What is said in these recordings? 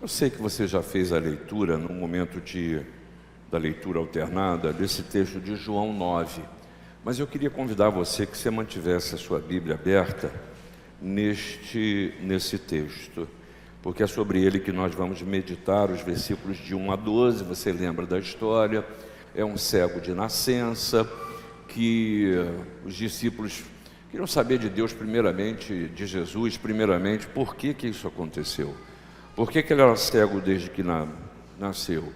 Eu sei que você já fez a leitura no momento da leitura alternada desse texto de João 9, mas eu queria convidar você que você mantivesse a sua Bíblia aberta nesse texto, porque é sobre ele que nós vamos meditar, os versículos de 1 a 12. Você lembra da história? É um cego de nascença, que os discípulos queriam saber de Deus primeiramente, de Jesus primeiramente, por que isso aconteceu? Por que ele era cego desde que nasceu?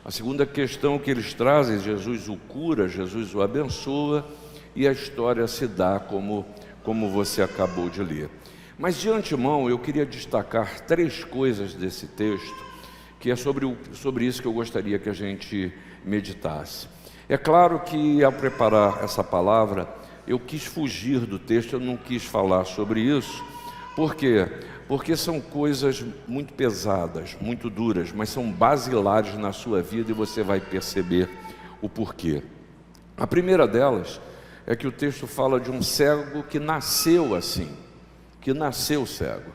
A segunda questão que eles trazem, Jesus o cura, Jesus o abençoa, e a história se dá como você acabou de ler. Mas de antemão eu queria destacar 3 coisas desse texto, que é sobre isso que eu gostaria que a gente meditasse. É claro que ao preparar essa palavra, eu quis fugir do texto, eu não quis falar sobre isso. Por quê? Porque são coisas muito pesadas, muito duras, mas são basilares na sua vida e você vai perceber o porquê. A primeira delas é que o texto fala de um cego que nasceu assim, que nasceu cego.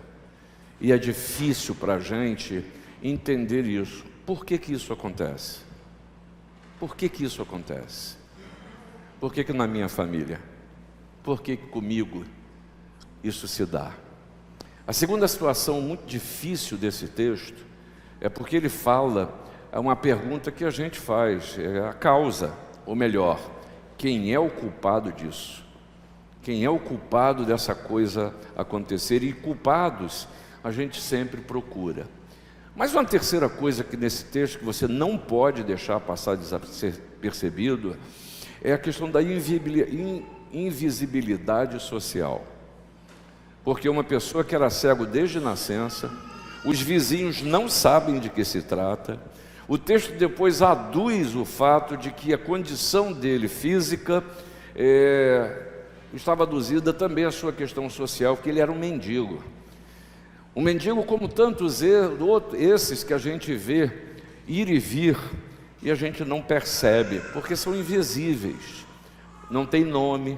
E é difícil para a gente entender isso. Por que isso acontece? Por que isso acontece? Por que na minha família? Por que comigo isso se dá? A segunda situação muito difícil desse texto é porque ele fala, é uma pergunta que a gente faz, é a causa, ou melhor, quem é o culpado disso? Quem é o culpado dessa coisa acontecer? E culpados a gente sempre procura. Mas uma terceira coisa que nesse texto que você não pode deixar passar despercebido é a questão da invisibilidade social. Porque uma pessoa que era cego desde nascença, os vizinhos não sabem de que se trata. O texto depois aduz o fato de que a condição dele física estava aduzida também à sua questão social, porque ele era um mendigo. Um mendigo como tantos esses que a gente vê ir e vir e a gente não percebe, porque são invisíveis. Não tem nome,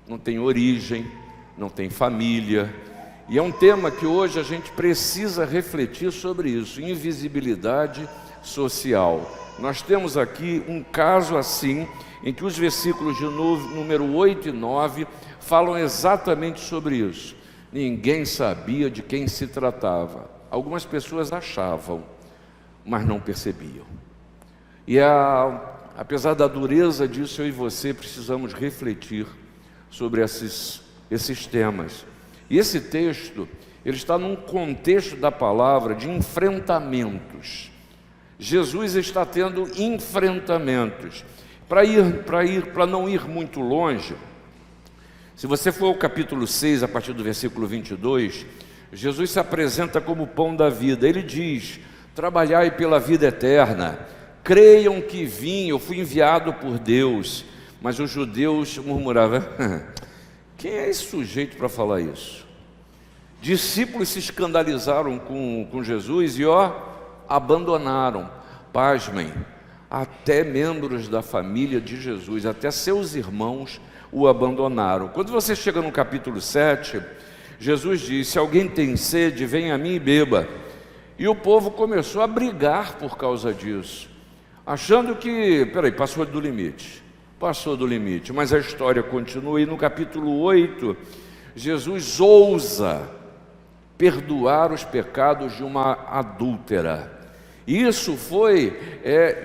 não tem origem, não tem família. E é um tema que hoje a gente precisa refletir sobre isso, invisibilidade social. Nós temos aqui um caso assim, em que os versículos de número 8 e 9 falam exatamente sobre isso. Ninguém sabia de quem se tratava. Algumas pessoas achavam, mas não percebiam. E apesar da dureza disso, eu e você precisamos refletir sobre esses temas. E esse texto, ele está num contexto da palavra de enfrentamentos. Jesus está tendo enfrentamentos. Para não ir muito longe, se você for ao capítulo 6, a partir do versículo 22, Jesus se apresenta como o pão da vida. Ele diz: trabalhai pela vida eterna, creiam que eu fui enviado por Deus. Mas os judeus murmuravam: quem é esse sujeito para falar isso? Discípulos se escandalizaram com Jesus e abandonaram. Pasmem, até membros da família de Jesus, até seus irmãos o abandonaram. Quando você chega no capítulo 7, Jesus disse: se alguém tem sede, venha a mim e beba. E o povo começou a brigar por causa disso, achando que, passou do limite. Passou do limite, mas a história continua. E no capítulo 8, Jesus ousa perdoar os pecados de uma adúltera. Isso foi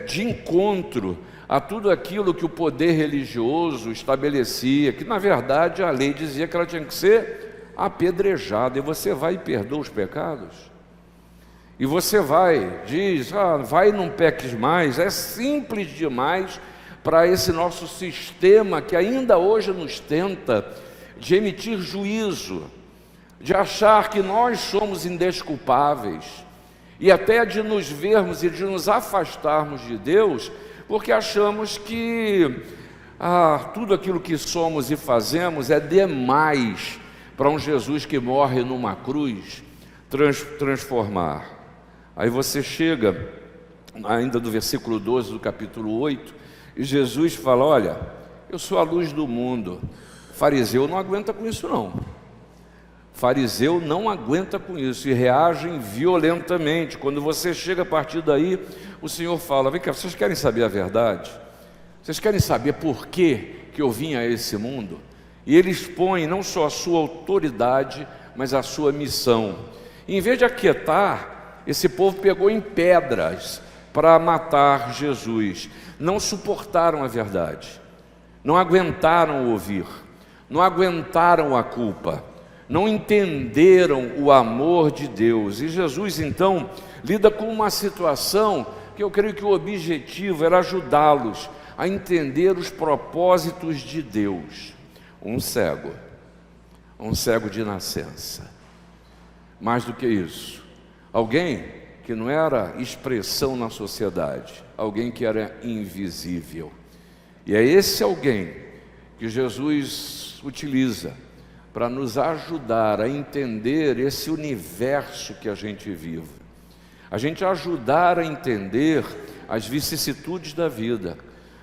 de encontro a tudo aquilo que o poder religioso estabelecia, que na verdade a lei dizia que ela tinha que ser apedrejada. E você vai e perdoa os pecados? E você diz: vai e não peques mais. É simples demais para esse nosso sistema que ainda hoje nos tenta de emitir juízo, de achar que nós somos indesculpáveis, e até de nos vermos e de nos afastarmos de Deus, porque achamos que tudo aquilo que somos e fazemos é demais para um Jesus que morre numa cruz transformar. Aí você chega ainda do versículo 12 do capítulo 8, e Jesus fala: olha, eu sou a luz do mundo. O fariseu não aguenta com isso não. Fariseu não aguenta com isso e reagem violentamente. Quando você chega a partir daí, o Senhor fala: vem cá, vocês querem saber a verdade? Vocês querem saber por que eu vim a esse mundo? E ele expõe não só a sua autoridade, mas a sua missão. E, em vez de aquietar, esse povo pegou em pedras para matar Jesus. Não suportaram a verdade, não aguentaram ouvir, não aguentaram a culpa, não entenderam o amor de Deus. E Jesus então lida com uma situação que eu creio que o objetivo era ajudá-los a entender os propósitos de Deus. Um cego de nascença. Mais do que isso, alguém que não era expressão na sociedade, alguém que era invisível. E é esse alguém que Jesus utiliza para nos ajudar a entender esse universo que a gente vive, a gente ajudar a entender as vicissitudes da vida.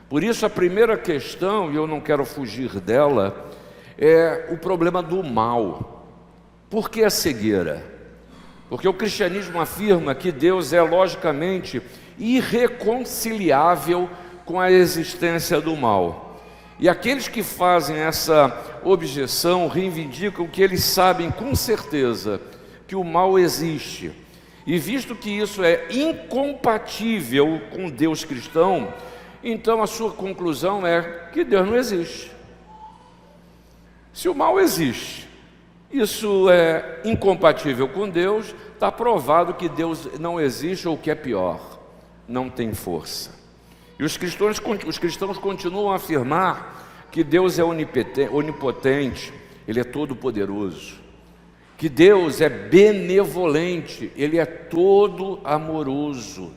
Por isso a primeira questão, e eu não quero fugir dela, é o problema do mal. Por que a cegueira? Porque o cristianismo afirma que Deus é logicamente irreconciliável com a existência do mal. E aqueles que fazem essa objeção reivindicam que eles sabem com certeza que o mal existe. E visto que isso é incompatível com Deus cristão, então a sua conclusão é que Deus não existe. Se o mal existe, isso é incompatível com Deus, está provado que Deus não existe, ou o que é pior, não tem força. E os cristãos continuam a afirmar que Deus é onipotente, Ele é todo-poderoso, que Deus é benevolente, Ele é todo amoroso,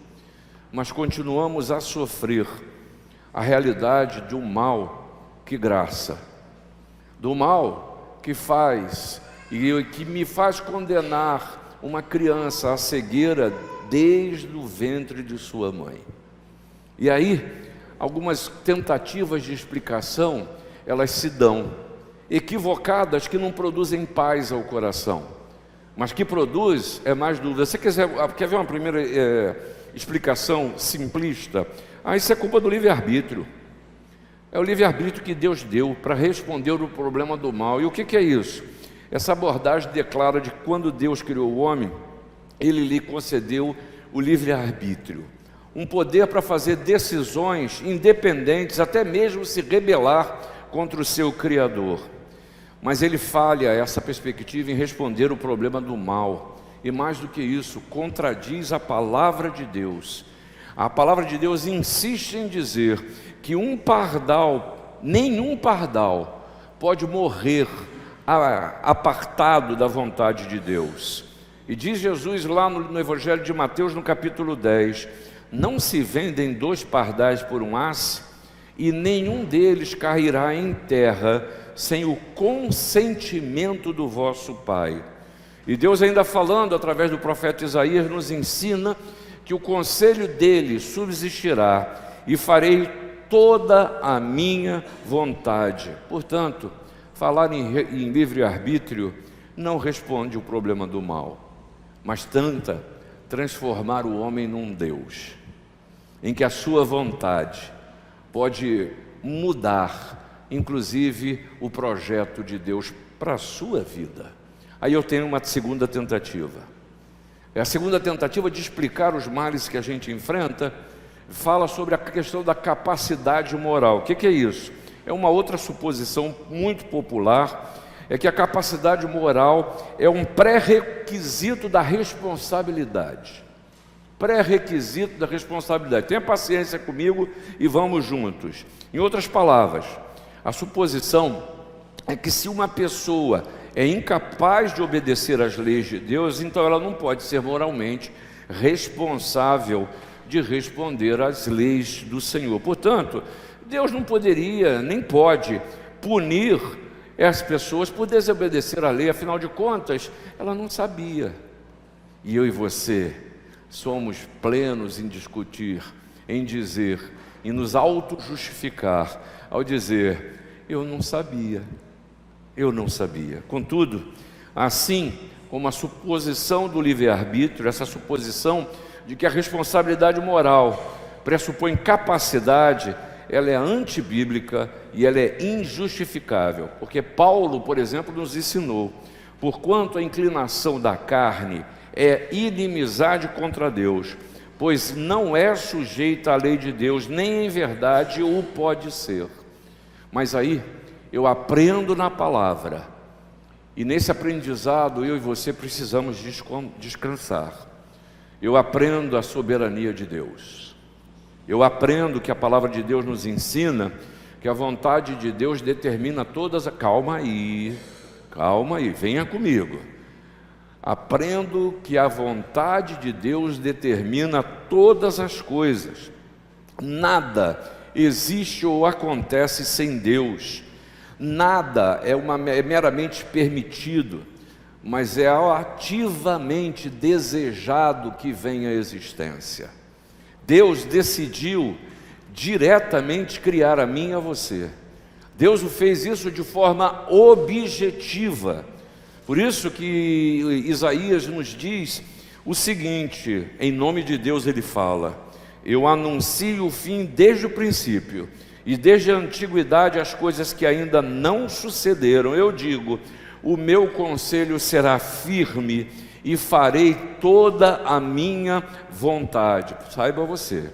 mas continuamos a sofrer a realidade do mal que graça, do mal que faz e que me faz condenar uma criança à cegueira desde o ventre de sua mãe. E aí, algumas tentativas de explicação, elas se dão, equivocadas, que não produzem paz ao coração, mas que produz mais dúvida. Você quer ver uma primeira explicação simplista? Isso é culpa do livre-arbítrio. É o livre-arbítrio que Deus deu para responder o problema do mal. E o que é isso? Essa abordagem declara de que quando Deus criou o homem, Ele lhe concedeu o livre-arbítrio, um poder para fazer decisões independentes, até mesmo se rebelar contra o seu Criador. Mas ele falha essa perspectiva em responder o problema do mal, e mais do que isso, contradiz a palavra de Deus. A palavra de Deus insiste em dizer que nenhum pardal pode morrer apartado da vontade de Deus. E diz Jesus lá no Evangelho de Mateus, no capítulo 10, não se vendem 2 pardais por um asse, e nenhum deles cairá em terra sem o consentimento do vosso Pai. E Deus, ainda falando através do profeta Isaías, nos ensina que o conselho dele subsistirá e farei toda a minha vontade. Portanto, falar em livre-arbítrio não responde o problema do mal, mas tenta transformar o homem num Deus, em que a sua vontade pode mudar, inclusive, o projeto de Deus para a sua vida. Aí eu tenho uma segunda tentativa. A segunda tentativa de explicar os males que a gente enfrenta fala sobre a questão da capacidade moral. O que é isso? É uma outra suposição muito popular, é que a capacidade moral é um pré-requisito da responsabilidade. Pré-requisito da responsabilidade. Tenha paciência comigo e vamos juntos. Em outras palavras, a suposição é que se uma pessoa é incapaz de obedecer às leis de Deus, então ela não pode ser moralmente responsável de responder às leis do Senhor. Portanto, Deus não poderia, nem pode, punir as pessoas por desobedecer à lei. Afinal de contas, ela não sabia. E eu e você somos plenos em discutir, em dizer, em nos auto-justificar, ao dizer, eu não sabia. Contudo, Assim como a suposição do livre-arbítrio, essa suposição de que a responsabilidade moral pressupõe capacidade, ela é antibíblica e ela é injustificável, porque Paulo, por exemplo, nos ensinou: porquanto a inclinação da carne é inimizade contra Deus, pois não é sujeita à lei de Deus, nem em verdade o pode ser. Mas aí eu aprendo na palavra, e nesse aprendizado eu e você precisamos descansar. Eu aprendo a soberania de Deus. Eu aprendo que a palavra de Deus nos ensina que a vontade de Deus determina todas as... Calma aí, venha comigo. Aprendo que a vontade de Deus determina todas as coisas. Nada existe ou acontece sem Deus. Nada é meramente permitido, mas é ativamente desejado que venha à existência. Deus decidiu diretamente criar a mim e a você. Deus fez isso de forma objetiva. Por isso que Isaías nos diz o seguinte, em nome de Deus ele fala: eu anuncio o fim desde o princípio, e desde a antiguidade as coisas que ainda não sucederam. Eu digo, o meu conselho será firme e farei toda a minha vontade. Saiba você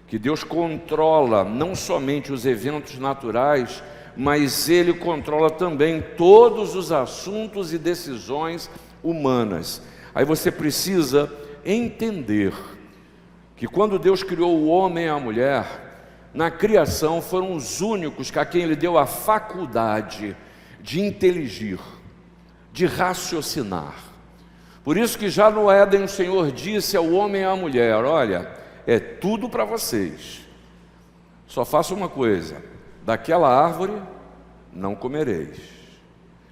que Deus controla não somente os eventos naturais, mas Ele controla também todos os assuntos e decisões humanas. Aí você precisa entender que quando Deus criou o homem e a mulher, na criação foram os únicos a quem Ele deu a faculdade de inteligir, de raciocinar. Por isso que já no Éden o Senhor disse ao homem e à mulher: olha, é tudo para vocês, só faça uma coisa, daquela árvore não comereis,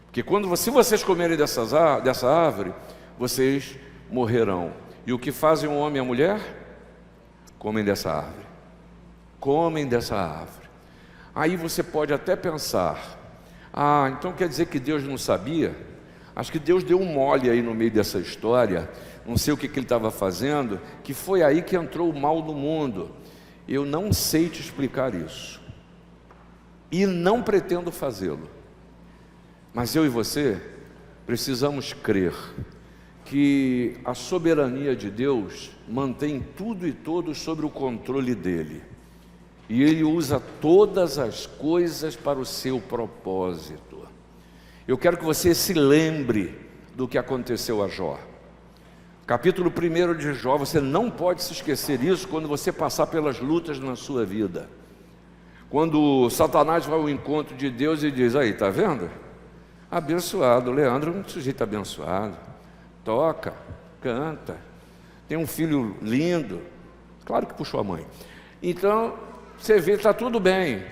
porque se vocês comerem dessa árvore, vocês morrerão. E o que fazem o homem e a mulher? Comem dessa árvore. Comem dessa árvore. Aí você pode até pensar: então quer dizer que Deus não sabia? Acho que Deus deu um mole aí no meio dessa história, não sei o que Ele estava fazendo, que foi aí que entrou o mal no mundo. Eu não sei te explicar isso, e não pretendo fazê-lo, mas eu e você precisamos crer que a soberania de Deus mantém tudo e todos sob o controle dEle, e Ele usa todas as coisas para o seu propósito. Eu quero que você se lembre do que aconteceu a Jó. Capítulo 1 de Jó, você não pode se esquecer isso quando você passar pelas lutas na sua vida. Quando Satanás vai ao encontro de Deus e diz: aí, está vendo? Abençoado, Leandro é um sujeito abençoado, toca, canta, tem um filho lindo, claro que puxou a mãe. Então, você vê que está tudo bem.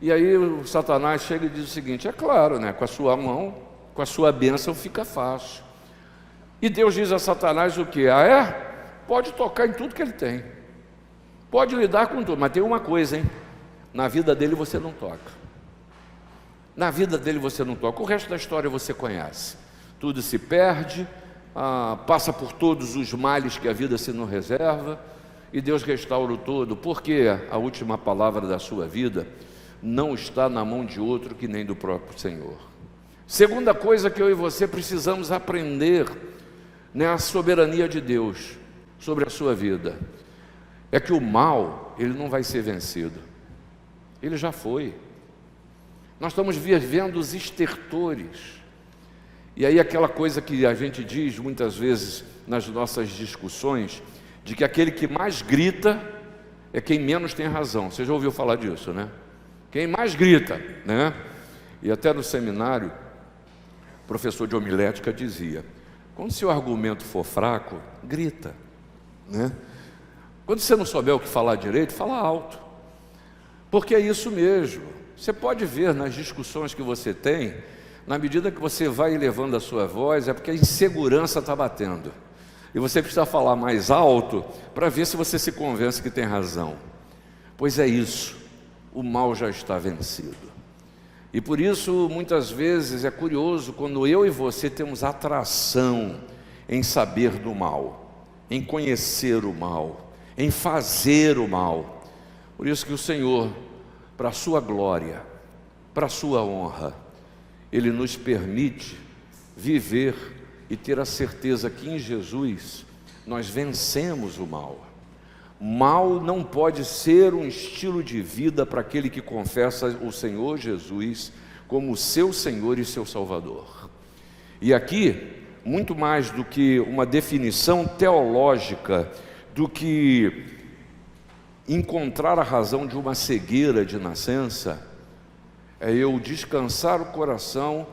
E aí o Satanás chega e diz o seguinte: é claro, né? Com a sua mão, com a sua bênção fica fácil. E Deus diz a Satanás o quê? Pode tocar em tudo que ele tem, pode lidar com tudo, mas tem uma coisa, hein? Na vida dele você não toca. Na vida dele você não toca. O resto da história você conhece. Tudo se perde, passa por todos os males que a vida se nos reserva, e Deus restaura o todo, porque a última palavra da sua vida não está na mão de outro que nem do próprio Senhor. Segunda coisa que eu e você precisamos aprender, né, a soberania de Deus sobre a sua vida, é que o mal, ele não vai ser vencido, ele já foi. Nós estamos vivendo os estertores, e aí aquela coisa que a gente diz muitas vezes nas nossas discussões, de que aquele que mais grita é quem menos tem razão. Você já ouviu falar disso, né? Quem mais grita, né? E até no seminário, o professor de homilética dizia: quando seu argumento for fraco, grita, né? Quando você não souber o que falar direito, fala alto, porque é isso mesmo. Você pode ver nas discussões que você tem, na medida que você vai elevando a sua voz, é porque a insegurança está batendo, e você precisa falar mais alto para ver se você se convence que tem razão. Pois é isso, o mal já está vencido. E por isso, muitas vezes, é curioso quando eu e você temos atração em saber do mal, em conhecer o mal, em fazer o mal. Por isso que o Senhor, para a sua glória, para a sua honra, Ele nos permite viver e ter a certeza que em Jesus nós vencemos o mal. Mal não pode ser um estilo de vida para aquele que confessa o Senhor Jesus como seu Senhor e seu Salvador. E aqui, muito mais do que uma definição teológica, do que encontrar a razão de uma cegueira de nascença, é eu descansar o coração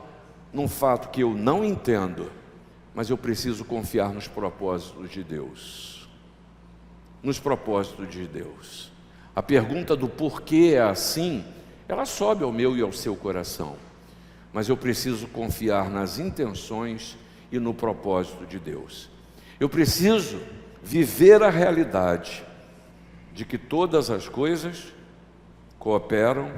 num fato que eu não entendo, mas eu preciso confiar nos propósitos de Deus. Nos propósitos de Deus. A pergunta do porquê é assim, ela sobe ao meu e ao seu coração, mas eu preciso confiar nas intenções e no propósito de Deus. Eu preciso viver a realidade de que todas as coisas cooperam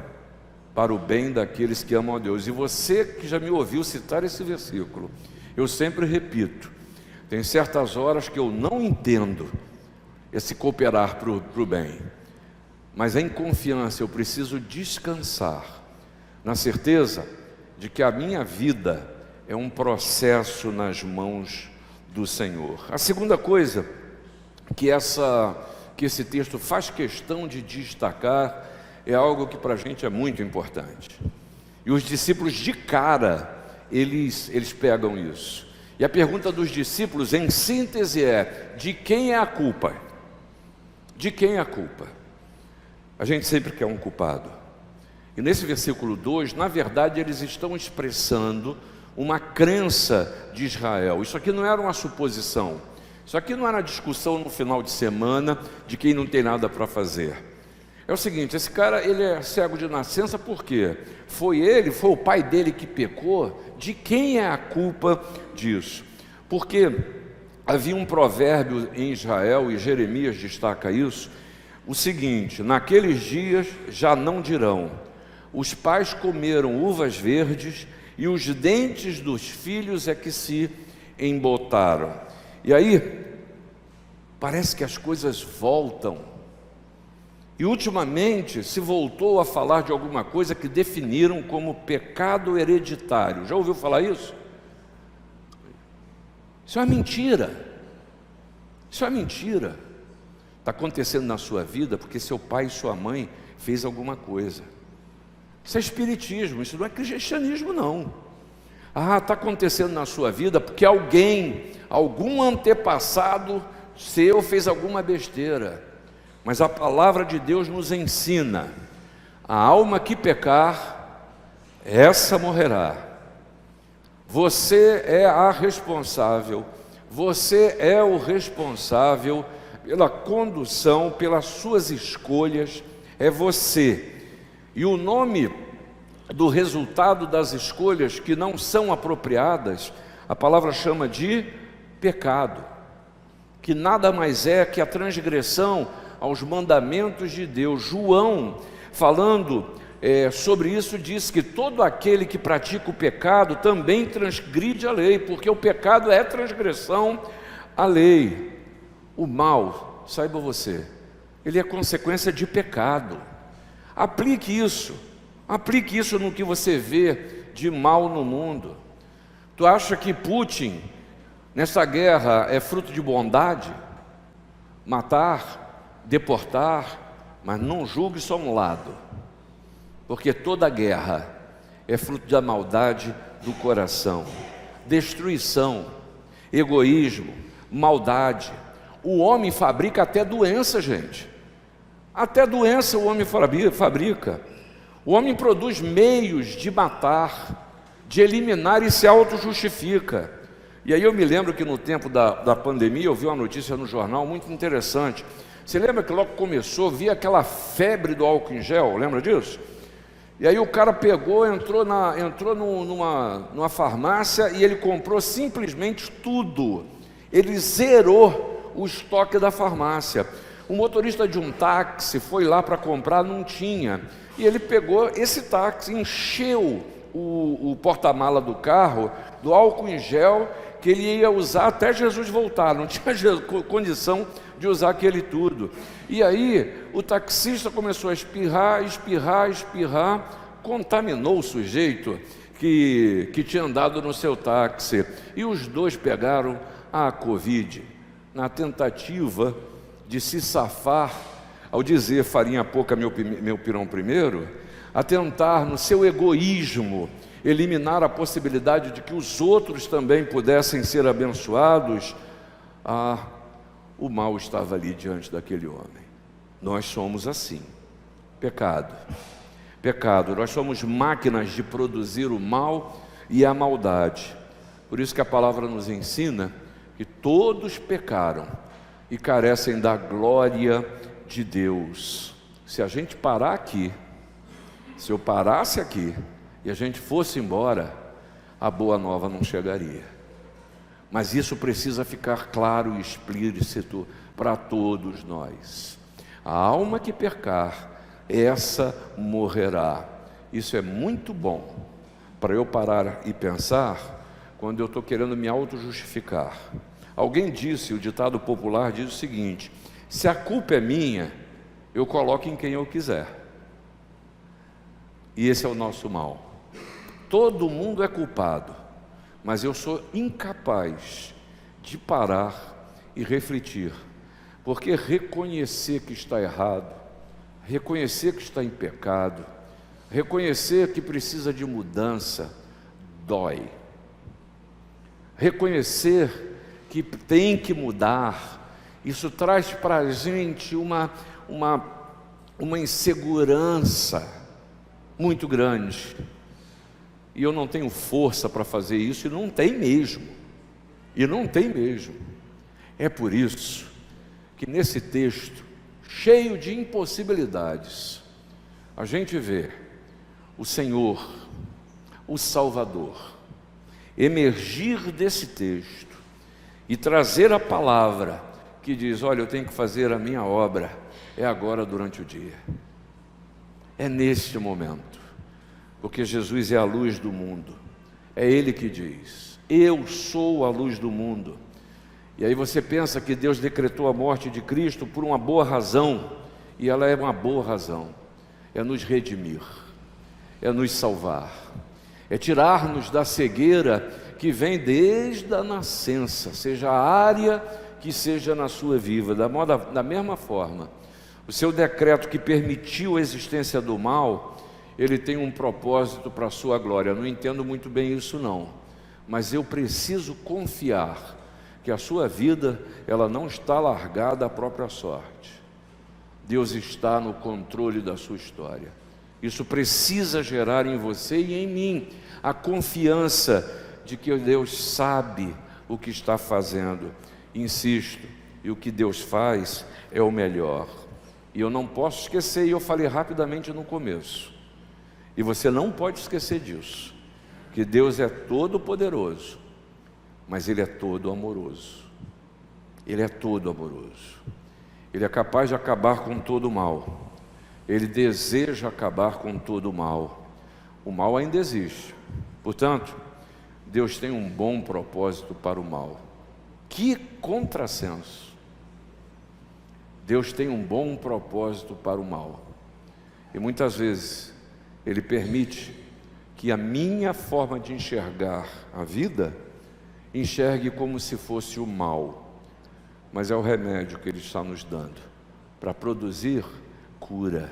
para o bem daqueles que amam a Deus. E você que já me ouviu citar esse versículo, eu sempre repito, tem certas horas que eu não entendo esse cooperar para o bem, mas em confiança eu preciso descansar na certeza de que a minha vida é um processo nas mãos do Senhor. A segunda coisa que esse texto faz questão de destacar é algo que para a gente é muito importante, e os discípulos de cara eles pegam isso, e a pergunta dos discípulos em síntese é: de quem é a culpa? De quem é a culpa? A gente sempre quer um culpado. E nesse versículo 2, na verdade, eles estão expressando uma crença de Israel. Isso aqui não era uma suposição. Isso aqui não era uma discussão no final de semana de quem não tem nada para fazer. É o seguinte, esse cara, ele é cego de nascença por quê? Foi o pai dele que pecou? De quem é a culpa disso? Porque havia um provérbio em Israel, e Jeremias destaca isso, o seguinte: naqueles dias já não dirão, os pais comeram uvas verdes e os dentes dos filhos é que se embotaram. E aí, parece que as coisas voltam, e ultimamente se voltou a falar de alguma coisa que definiram como pecado hereditário. Já ouviu falar isso? Isso é uma mentira. Isso é uma mentira. Está acontecendo na sua vida porque seu pai e sua mãe fez alguma coisa. Isso é espiritismo, isso não é cristianismo não. Está acontecendo na sua vida porque algum antepassado seu fez alguma besteira. Mas a palavra de Deus nos ensina: a alma que pecar, essa morrerá. Você é a responsável, você é o responsável pela condução, pelas suas escolhas, é você. E o nome do resultado das escolhas que não são apropriadas, a palavra chama de pecado, que nada mais é que a transgressão aos mandamentos de Deus. João, falando sobre isso, diz que todo aquele que pratica o pecado também transgride a lei, porque o pecado é transgressão à lei. O mal, saiba você, ele é consequência de pecado. Aplique isso no que você vê de mal no mundo. Tu acha que Putin, nessa guerra, é fruto de bondade? Matar, deportar, mas não julgue só um lado, porque toda guerra é fruto da maldade do coração, destruição, egoísmo, maldade. O homem fabrica até doença, gente. Até doença o homem fabrica. O homem produz meios de matar, de eliminar, e se auto-justifica. E aí eu me lembro que no tempo da pandemia eu vi uma notícia no jornal muito interessante. Você lembra que logo começou, via aquela febre do álcool em gel, lembra disso? E aí o cara pegou, entrou numa farmácia e ele comprou simplesmente tudo. Ele zerou o estoque da farmácia. O motorista de um táxi foi lá para comprar, não tinha. E ele pegou esse táxi, encheu o porta-mala do carro do álcool em gel que ele ia usar até Jesus voltar. Não tinha condição de usar aquele tudo. E aí o taxista começou a espirrar, contaminou o sujeito que tinha andado no seu táxi. E os dois pegaram a Covid na tentativa de se safar, ao dizer farinha pouca, meu pirão primeiro, a tentar, no seu egoísmo, eliminar a possibilidade de que os outros também pudessem ser abençoados. O mal estava ali diante daquele homem. Nós somos assim. Pecado, nós somos máquinas de produzir o mal e a maldade. Por isso que a palavra nos ensina que todos pecaram e carecem da glória de Deus. Se a gente parar aqui, se eu parasse aqui e a gente fosse embora, a boa nova não chegaria. Mas isso precisa ficar claro e explícito para todos nós. A alma que pecar, essa morrerá. Isso é muito bom para eu parar e pensar quando eu estou querendo me auto-justificar. Alguém disse, o ditado popular diz o seguinte: se a culpa é minha, eu coloco em quem eu quiser. E esse é o nosso mal. Todo mundo é culpado, mas eu sou incapaz de parar e refletir, porque reconhecer que está errado, reconhecer que está em pecado, reconhecer que precisa de mudança, dói. Reconhecer que tem que mudar, isso traz para a gente uma insegurança muito grande. E eu não tenho força para fazer isso, e não tem mesmo. É por isso que nesse texto, cheio de impossibilidades, a gente vê o Senhor, o Salvador, emergir desse texto e trazer a palavra que diz: olha, eu tenho que fazer a minha obra, é agora durante o dia, é neste momento, porque Jesus é a luz do mundo, é Ele que diz: eu sou a luz do mundo. E aí você pensa que Deus decretou a morte de Cristo por uma boa razão, e ela é uma boa razão, é nos redimir, é nos salvar, é tirar-nos da cegueira que vem desde a nascença, seja a área que seja na sua vida. Da mesma forma, o seu decreto que permitiu a existência do mal, ele tem um propósito para a sua glória. Eu não entendo muito bem isso não, mas eu preciso confiar que a sua vida, ela não está largada à própria sorte. Deus está no controle da sua história. Isso precisa gerar em você e em mim a confiança de que Deus sabe o que está fazendo. Insisto, e o que Deus faz é o melhor. E eu não posso esquecer, e eu falei rapidamente no começo, e você não pode esquecer disso, que Deus é todo poderoso, mas Ele é todo amoroso. Ele é todo amoroso. Ele é capaz de acabar com todo o mal. Ele deseja acabar com todo o mal. O mal ainda existe. Portanto, Deus tem um bom propósito para o mal. Que contrassenso! Deus tem um bom propósito para o mal. E muitas vezes Ele permite que a minha forma de enxergar a vida enxergue como se fosse o mal. Mas é o remédio que Ele está nos dando para produzir cura.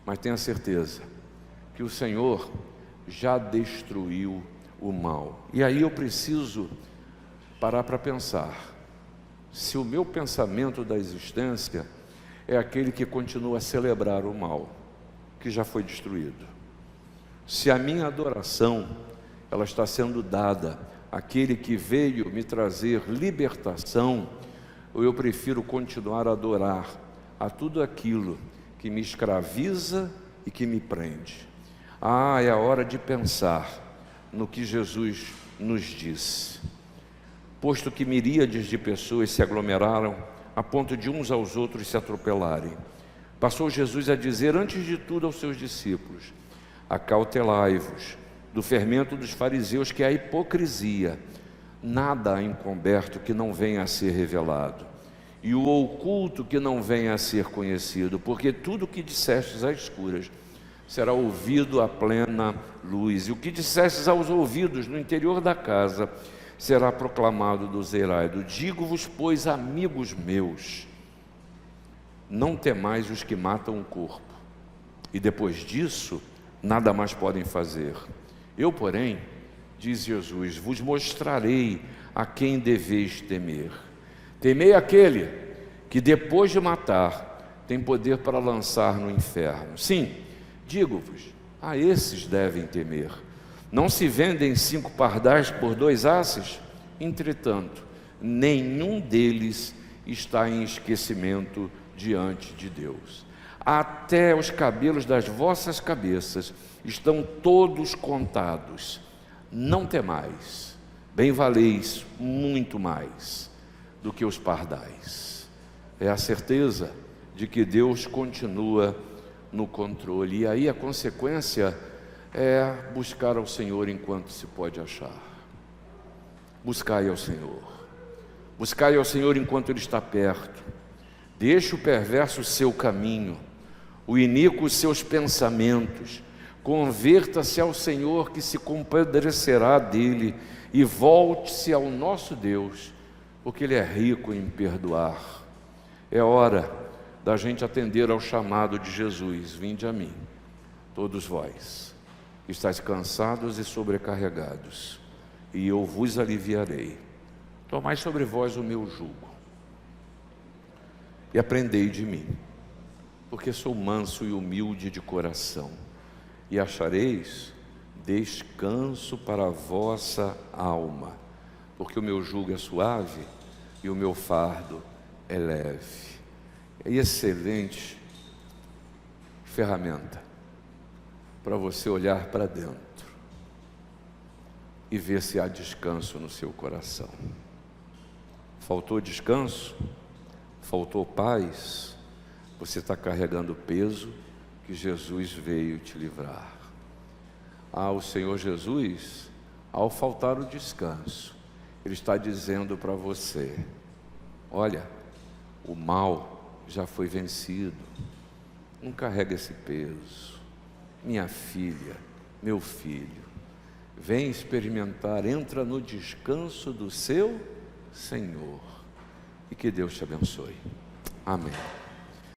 Mas tenha certeza que o Senhor já destruiu o mal. E aí eu preciso parar para pensar: se o meu pensamento da existência é aquele que continua a celebrar o mal, que já foi destruído, se a minha adoração, ela está sendo dada àquele que veio me trazer libertação, ou eu prefiro continuar a adorar a tudo aquilo que me escraviza e que me prende? É a hora de pensar no que Jesus nos disse. Posto que miríades de pessoas se aglomeraram a ponto de uns aos outros se atropelarem. Passou Jesus a dizer, antes de tudo, aos seus discípulos: acautelai-vos do fermento dos fariseus, que é a hipocrisia. Nada há encoberto que não venha a ser revelado, e o oculto que não venha a ser conhecido, porque tudo o que dissestes às escuras será ouvido à plena luz, e o que dissestes aos ouvidos no interior da casa será proclamado dos eirados. Digo-vos, pois, amigos meus, não temais os que matam o corpo, e depois disso nada mais podem fazer. Eu, porém, diz Jesus, vos mostrarei a quem deveis temer. Temei aquele que depois de matar tem poder para lançar no inferno. Sim, digo-vos, a esses devem temer. Não se vendem 5 pardais por 2 asses? Entretanto, nenhum deles está em esquecimento diante de Deus. Até os cabelos das vossas cabeças estão todos contados. Não temais, bem valeis muito mais do que os pardais. É a certeza de que Deus continua no controle. E aí a consequência é buscar ao Senhor enquanto se pode achar. Buscai ao Senhor. Buscai ao Senhor enquanto Ele está perto. Deixe o perverso o seu caminho, o iníquo os seus pensamentos. Converta-se ao Senhor, que se compadecerá dele, e volte-se ao nosso Deus, porque Ele é rico em perdoar. É hora da gente atender ao chamado de Jesus: vinde a mim, todos vós que estáis cansados e sobrecarregados, e eu vos aliviarei. Tomai sobre vós o meu jugo e aprendei de mim, porque sou manso e humilde de coração, e achareis descanso para a vossa alma, porque o meu jugo é suave e o meu fardo é leve. É excelente ferramenta para você olhar para dentro e ver se há descanso no seu coração. Faltou descanso? Faltou paz? Você está carregando o peso que Jesus veio te livrar. O Senhor Jesus, ao faltar o descanso, Ele está dizendo para você: olha, o mal já foi vencido, não carrega esse peso. Minha filha, meu filho, vem experimentar, entra no descanso do seu Senhor, e que Deus te abençoe. Amém.